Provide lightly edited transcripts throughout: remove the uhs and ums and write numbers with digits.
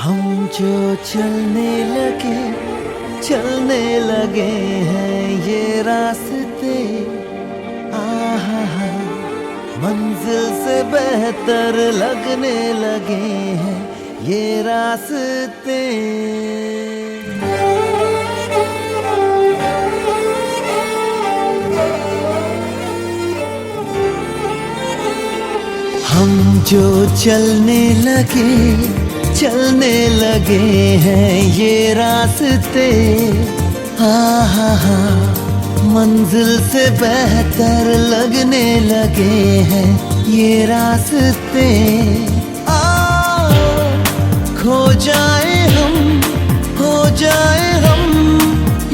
हम जो चलने लगे हैं ये रास्ते, आहा हा, मंजिल से बेहतर लगने लगे हैं ये रास्ते। हम जो चलने लगे हैं ये रास्ते, आहा हा, मंजिल से बेहतर लगने लगे हैं ये रास्ते। आओ खो जाए हम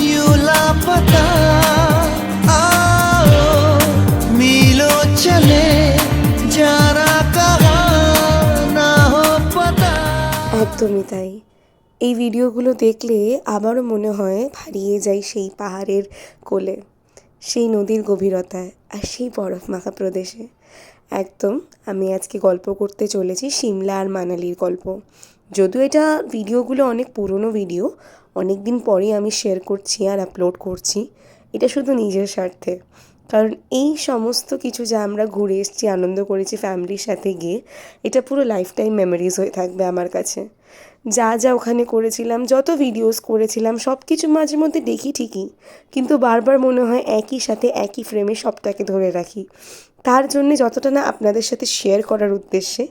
यूं लापता, आओ मीलों चले जाना कहाँ ना हो पता। একদমই তাই। এই ভিডিওগুলো দেখলে আবারও মনে হয় হারিয়ে যাই সেই পাহাড়ের কোলে, সেই নদীর গভীরতায় আর সেই বরফ মাখা প্রদেশে। একদম আমি আজকে গল্প করতে চলেছি সিমলা আর মানালির গল্প। যদিও এটা ভিডিওগুলো অনেক পুরনো ভিডিও, অনেক দিন পরেই আমি শেয়ার করছি আর আপলোড করছি। এটা শুধু নিজের স্বার্থে, কারণ এই সমস্ত কিছু যা আমরা ঘুরে এসেছি, আনন্দ করেছি ফ্যামিলির সাথে গিয়ে, এটা পুরো লাইফ টাইম মেমোরিজ হয়ে থাকবে আমার কাছে। যা যা ওখানে করেছিলাম, যত ভিডিওস করেছিলাম, সব কিছু মাঝে মধ্যে দেখি ঠিকই, কিন্তু বারবার মনে হয় একই সাথে একই ফ্রেমে সবটাকে ধরে রাখি। তার জন্যে যতটা না আপনাদের সাথে শেয়ার করার উদ্দেশ্যে,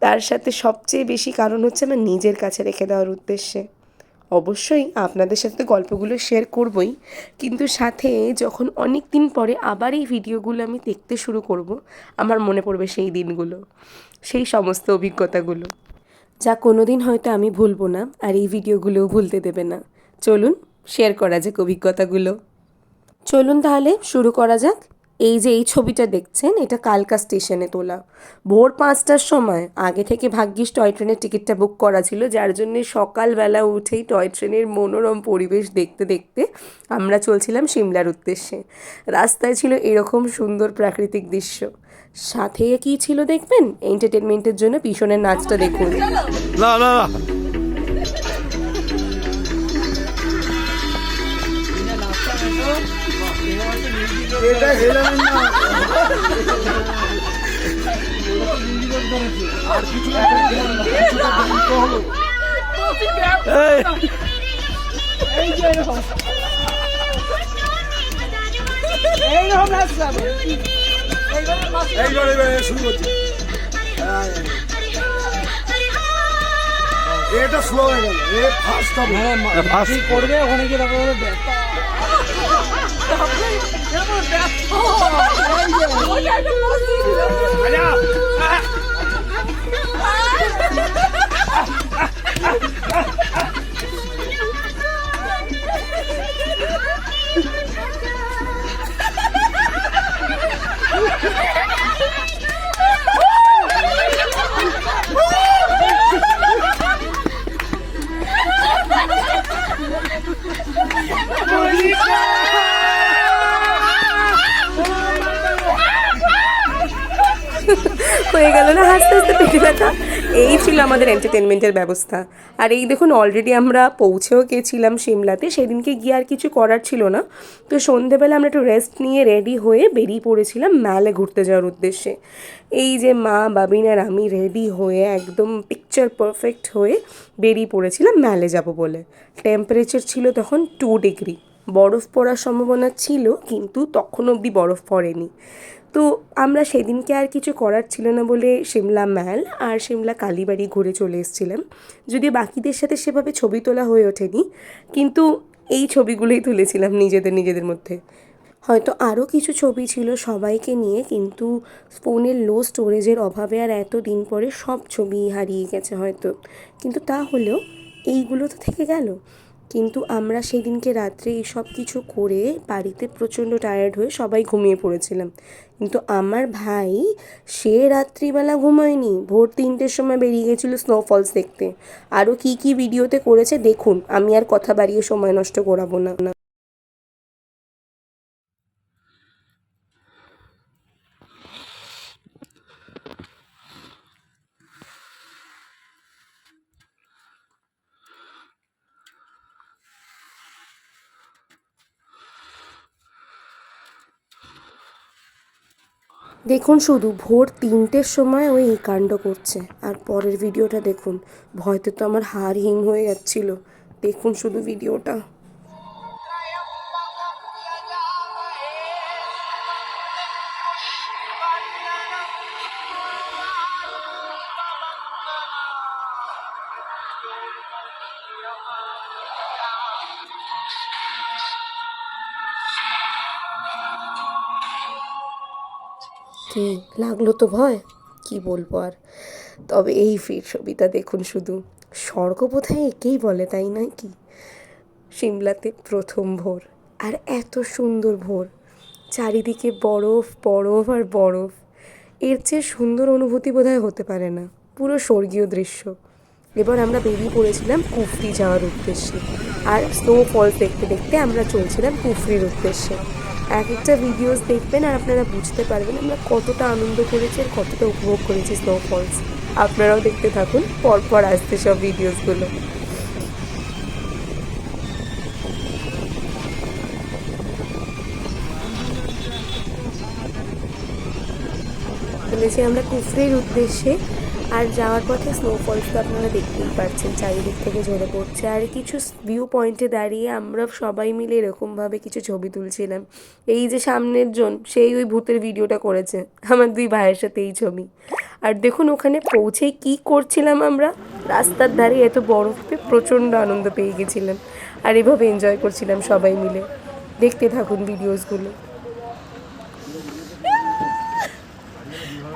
তার সাথে সবচেয়ে বেশি কারণ হচ্ছে আমার নিজের কাছে রেখে দেওয়ার উদ্দেশ্যে। অবশ্যই আপনাদের সাথে গল্পগুলো শেয়ার করবই, কিন্তু সাথে যখন অনেক দিন পরে আবার এই ভিডিওগুলো আমি দেখতে শুরু করব, আমার মনে পড়বে সেই দিনগুলো, সেই সমস্ত অভিজ্ঞতাগুলো, যা কোনো দিন হয়তো আমি ভুলবো না, আর এই ভিডিওগুলোও ভুলতে দেবে না। চলুন শেয়ার করা যাক অভিজ্ঞতাগুলো। চলুন তাহলে শুরু করা যাক। এই যে এই ছবিটা দেখছেন, এটা কালকা স্টেশনে তোলা। ভোর 5টার সময়। আগে থেকে ভাগ্যিস টয় ট্রেনের টিকিটটা বুক করা ছিল, যার জন্যে সকালবেলা উঠেই টয় ট্রেনের মনোরম পরিবেশ দেখতে দেখতে আমরা চলছিলাম সিমলার উদ্দেশ্যে। রাস্তায় ছিল এরকম সুন্দর প্রাকৃতিক দৃশ্য, সাথে কি ছিল দেখবেন, এন্টারটেনমেন্টের জন্য পিছনের নাচটা দেখুন। না না না, এটা হেলামেন না, আর কিছু হলো এইবারে শুরু হচ্ছে। এটা স্লো হয়ে গেল, এ ফাস্ট হবে, ফাস্ট করবে ওখানে গিয়ে দেখো হয়ে গেল না হাসতে হাসতে পেটে ব্যথা। এই ছিল আমাদের এন্টারটেনমেন্টের ব্যবস্থা। আর এই দেখুন অলরেডি আমরা পৌঁছেও গেছিলাম সিমলাতে। সেদিনকে গিয়ে আর কিছু করার ছিল না, তো সন্ধেবেলা আমরা একটু রেস্ট নিয়ে রেডি হয়ে বেরিয়ে পড়েছিলাম ম্যালে ঘুরতে যাওয়ার উদ্দেশ্যে। এই যে মা, বাবিন আর আমি রেডি হয়ে একদম পিকচার পারফেক্ট হয়ে বেরিয়ে পড়েছিলাম ম্যালে যাব বলে। টেম্পারেচার ছিল তখন 2 ডিগ্রি, বরফ পড়ার সম্ভাবনা ছিল, কিন্তু তখন অবধি বরফ পড়েনি। তো আমরা সেদিনকে আর কিছু করার ছিল না বলে সিমলা ম্যাল আর সিমলা কালীবাড়ি ঘুরে চলে এসেছিলাম। যদিও বাকিদের সাথে সেভাবে ছবি তোলা হয়ে ওঠেনি, কিন্তু এই ছবিগুলোই তুলেছিলাম নিজেদের মধ্যে। হয়তো আরও কিছু ছবি ছিল সবাইকে নিয়ে, কিন্তু ফোনের লো স্টোরেজের অভাবে আর এত দিন পরে সব ছবি হারিয়ে গেছে হয়তো, কিন্তু তা হলেও এইগুলো তো থেকে গেল। কিন্তু আমরা সেদিনকে রাত্রে এইসব কিছু করে বাড়িতে প্রচণ্ড টায়ার্ড হয়ে সবাই ঘুমিয়ে পড়েছিলাম, কিন্তু আমার ভাই সে রাত্রিবেলা ঘুমায়নি, ভোর 3টের সময় বেরিয়ে গেছিলো স্নোফলস দেখতে। আরও কী কী ভিডিওতে করেছে দেখুন, আমি আর কথা বাড়িয়ে সময় নষ্ট করাবো না। দেখুন শুধু ভোর 3টের সময় ওই এই কাণ্ড করছে। আর পরের ভিডিওটা দেখুন, ভয়তে তো আমার হাড় হিম হয়ে যাচ্ছিল। দেখুন শুধু ভিডিওটা। কি লাগলো তো ভয়, কি বলবো আর। তবে এই ছবিটা দেখুন শুধু, স্বর্গ বোধহয় একেই বলে, তাই নয় কি? সিমলাতে প্রথম ভোর, আর এত সুন্দর ভোর, চারিদিকে বরফ বরফ আর বরফ। এর চেয়ে সুন্দর অনুভূতি বোধহয় হতে পারে না, পুরো স্বর্গীয় দৃশ্য। এবার আমরা বেরিয়ে পড়েছিলাম কুফরি যাওয়ার উদ্দেশ্যে, আর স্নোফল দেখতে দেখতে আমরা চলছিলাম কুফরির উদ্দেশ্যে। এক একটা ভিডিওস দেখবেন আর আপনারা বুঝতে পারবেন আমরা কতটা আনন্দ করেছি আর কতটা উপভোগ করেছি স্নোফলস। আপনারাও দেখতে থাকুন পরপর আসতে সব ভিডিওসগুলো। চলেছি আমরা কুফরির উদ্দেশ্যে, আর যাওয়ার পথে স্নোফলস তো আপনারা দেখতেই পাচ্ছেন, চারিদিক থেকে ঝরে পড়ছে। আর কিছু ভিউ পয়েন্টে দাঁড়িয়ে আমরা সবাই মিলে এরকমভাবে কিছু ছবি তুলছিলাম। এই যে সামনের জন, সেই ওই ভূতের ভিডিওটা করেছে, আমার 2 ভাইয়ের সাথে এই ছবি। আর দেখুন ওখানে পৌঁছেই কী করছিলাম আমরা, রাস্তার ধারে এত বরফে প্রচণ্ড আনন্দ পেয়ে গেছিলাম, আর এভাবে এনজয় করছিলাম সবাই মিলে। দেখতে থাকুন ভিডিওসগুলো।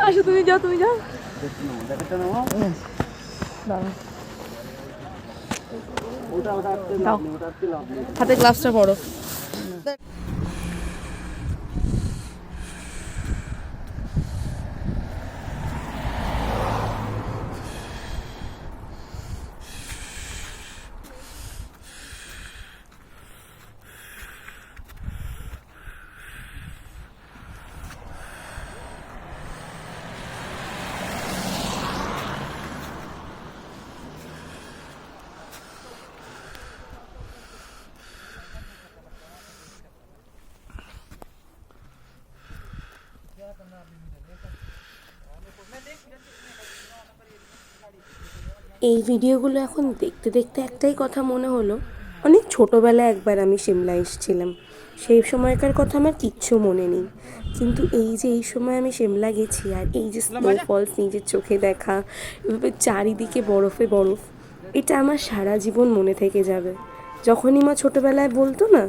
আসো, তুমি যাও, তুমি যাও। দাও, হাতে গ্লাভসটা পরো। এই ভিডিওগুলো এখন দেখতে দেখতে একটাই কথা মনে হলো, অনেক ছোটোবেলায় একবার আমি সিমলা এসেছিলাম, সেই সময়কার কথা আমার কিচ্ছু মনে নেই। কিন্তু এই যে এই সময় আমি সিমলা গেছি, আর এই যে স্নোফলস নিজের চোখে দেখা, এভাবে চারিদিকে বরফে বরফ, এটা আমার সারা জীবন মনে থেকে যাবে। যখনই মা ছোটোবেলায় বলতো না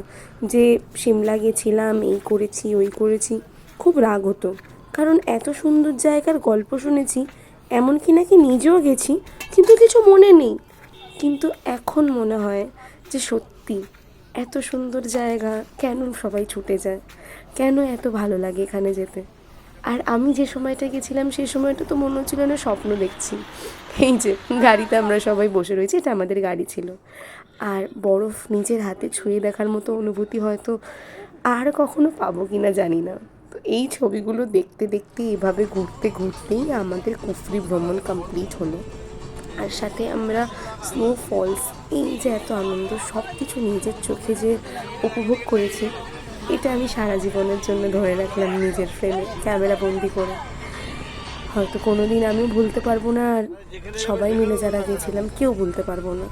যে সিমলা গেছিলাম, এই করেছি ওই করেছি, খুব রাগ হতো, কারণ এত সুন্দর জায়গার গল্প শুনেছি, এমনকি নাকি নিজেও গেছি, কিন্তু কিছু মনে নেই। কিন্তু এখন মনে হয় যে সত্যি এত সুন্দর জায়গা, কেন সবাই ছুটে যায়, কেন এত ভালো লাগে এখানে যেতে। আর আমি যে সময়টা গেছিলাম সেই সময়টা তো মনে হচ্ছিল না স্বপ্ন দেখছি। এই যে গাড়িতে আমরা সবাই বসে রয়েছি, এটা আমাদের গাড়ি ছিল, আর বরফ নিজের হাতে ছুঁয়ে দেখার মতো অনুভূতি হয়তো আর কখনো পাবো কি না জানি না। তো এই ছবিগুলো দেখতে দেখতে এভাবে ঘুরতে ঘুরতেই আমাদের কুফরি ভ্রমণ কমপ্লিট হলো। আর সাথে আমরা স্নোফলস, এই যে এত আনন্দ, সব কিছু নিজের চোখে যে উপভোগ করেছি, এটা আমি সারা জীবনের জন্য ধরে রাখলাম নিজের ফ্রেমে ক্যামেরা বন্দি করে। হয়তো কোনো দিন আমিও ভুলতে পারবো না, আর সবাই মিলে যারা গেছিলাম কেউ ভুলতে পারবো না।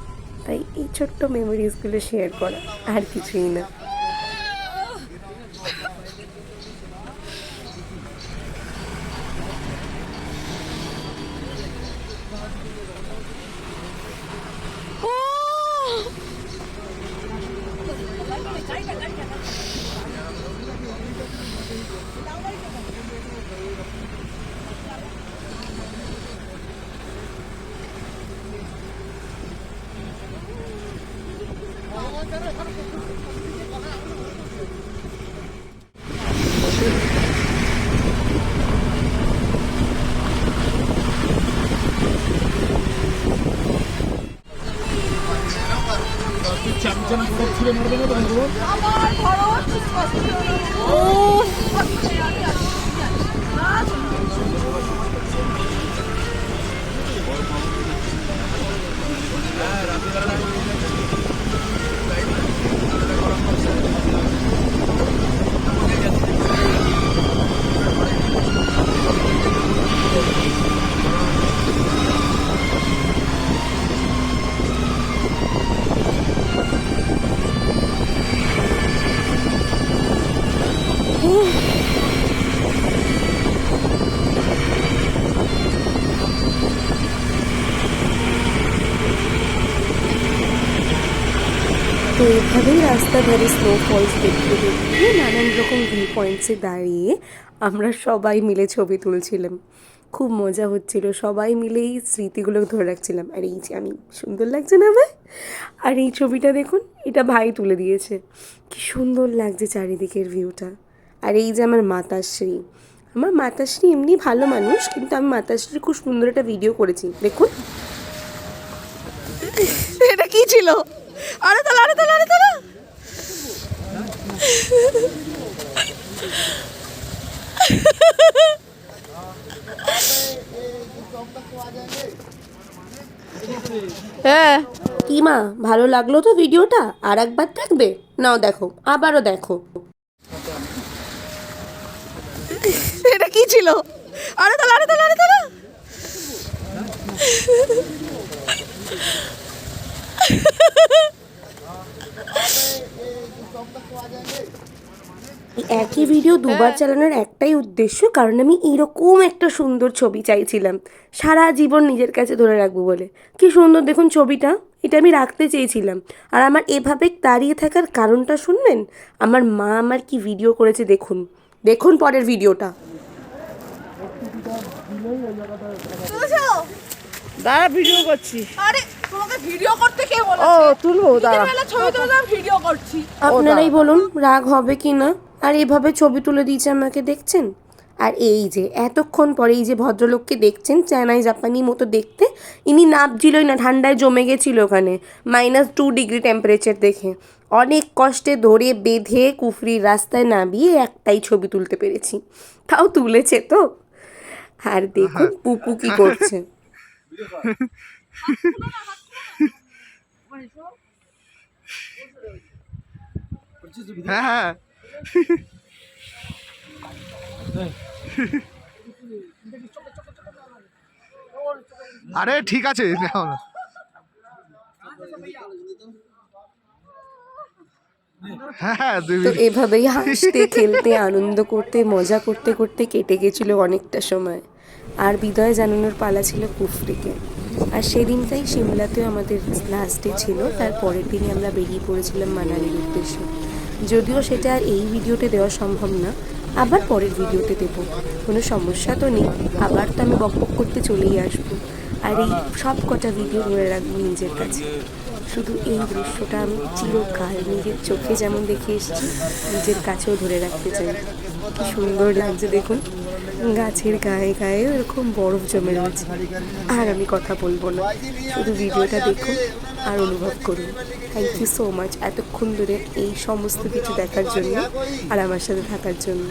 তাই এই ছোট্ট মেমোরিজগুলো শেয়ার করা, আর কিছুই না। আমার খরচ তো এভাবেই রাস্তা ধারে স্নোফলস দেখতে দেখতে নানান রকম ভিউ পয়েন্টসে দাঁড়িয়ে আমরা সবাই মিলে ছবি তুলছিলাম। খুব মজা হচ্ছিল, সবাই মিলে এই স্মৃতিগুলো ধরে রাখছিলাম। আর এই যে আমি সুন্দর লাগছে না ভাই? আর এই ছবিটা দেখুন, এটা ভাই তুলে দিয়েছে। কি সুন্দর লাগছে চারিদিকের ভিউটা। আর এই যে আমার মাতাশ্রী, আমার মাতাশ্রী এমনি ভালো মানুষ, কিন্তু আমি মাতাশ্রীর খুব সুন্দর একটা ভিডিও করেছি, দেখুন। এটা কি ছিল? আরে তালা, আরে তালা, আরে তালা। হ্যাঁ, কি মা, ভালো লাগলো তো ভিডিওটা? আর একবার দেখবে? নাও দেখো, আবারও দেখো। এটা কি ছিল? আরে তালা, আরে তালা, আরে তালা। এই একই ভিডিও দুবার চালানোর একটাই উদ্দেশ্য, কারণ আমি এরকম একটা সুন্দর ছবি চাইছিলাম সারা জীবন নিজের কাছে ধরে রাখবো বলে। কি সুন্দর দেখুন ছবিটা, এটা আমি রাখতে চেয়েছিলাম। আর আমার এভাবে দাঁড়িয়ে থাকার কারণটা শুনবেন? আমার মা আমার কি ভিডিও করেছে দেখুন, দেখুন পরের ভিডিওটা। দাঁড়া, ভিডিও করছি। আরে তোমাকে ভিডিও করতে কে বলেছে? ও তুলবো, দাঁড়া। ছবি তুললাম, ভিডিও করছি। আপনারাই বলুন রাগ হবে কি না? আর এভাবে ছবি তুলে দিয়েছে আমাকে, দেখছেন? আর এই যে এতক্ষণ পরে এই যে ভদ্রলোককে দেখছেন, চায়নাই জাপানি মতো দেখতে, ইনি নাপছিলই না, ঠান্ডায় জমে গেছিল ওখানে, -2 ডিগ্রি টেম্পারেচার দেখে। অনেক কষ্টে ধরে বেঁধে কুফরির রাস্তায় নামিয়ে একটাই ছবি তুলতে পেরেছি, তাও তুলেছে তো। আর দেখুন পুপু কি করছে। হ্যাঁ হ্যাঁ আরে ঠিক আছে, নাও না। হ্যাঁ তো এভাবেই হাসতে খেলতে আনন্দ করতে মজা করতে করতে কেটে গেছিল অনেকটা সময়। আর বিদায় জানানোর পালা ছিল কুফরিকে। আর সেদিনটাই সিমলাতেও আমাদের লাস্ট ডে ছিল, তার পরের দিনই আমরা বেরিয়ে পড়েছিলাম মানালির উদ্দেশ্যে। যদিও সেটা আর এই ভিডিওতে দেওয়া সম্ভব না, আবার পরের ভিডিওতে দেবো, কোনো সমস্যা তো নেই। আবার তো আমি বকবক করতে চলেই আসবো, আর এই সব কটা ভিডিও ধরে রাখবো নিজের কাছে। শুধু এই দৃশ্যটা আমি চিরকাল নিজের চোখে যেমন দেখে এসেছি, নিজের কাছেও ধরে রাখতে চাই। কি সুন্দর লাগছে দেখুন, গাছের গায়ে গায়ে এরকম বরফ জমে রয়েছে। আর আমি কথা বলবো না, শুধু ভিডিওটা দেখুন আর অনুভব করুন। থ্যাংক ইউ সো মাচ এতক্ষণ ধরে এই সমস্ত কিছু দেখার জন্য আর আমার সাথে থাকার জন্য।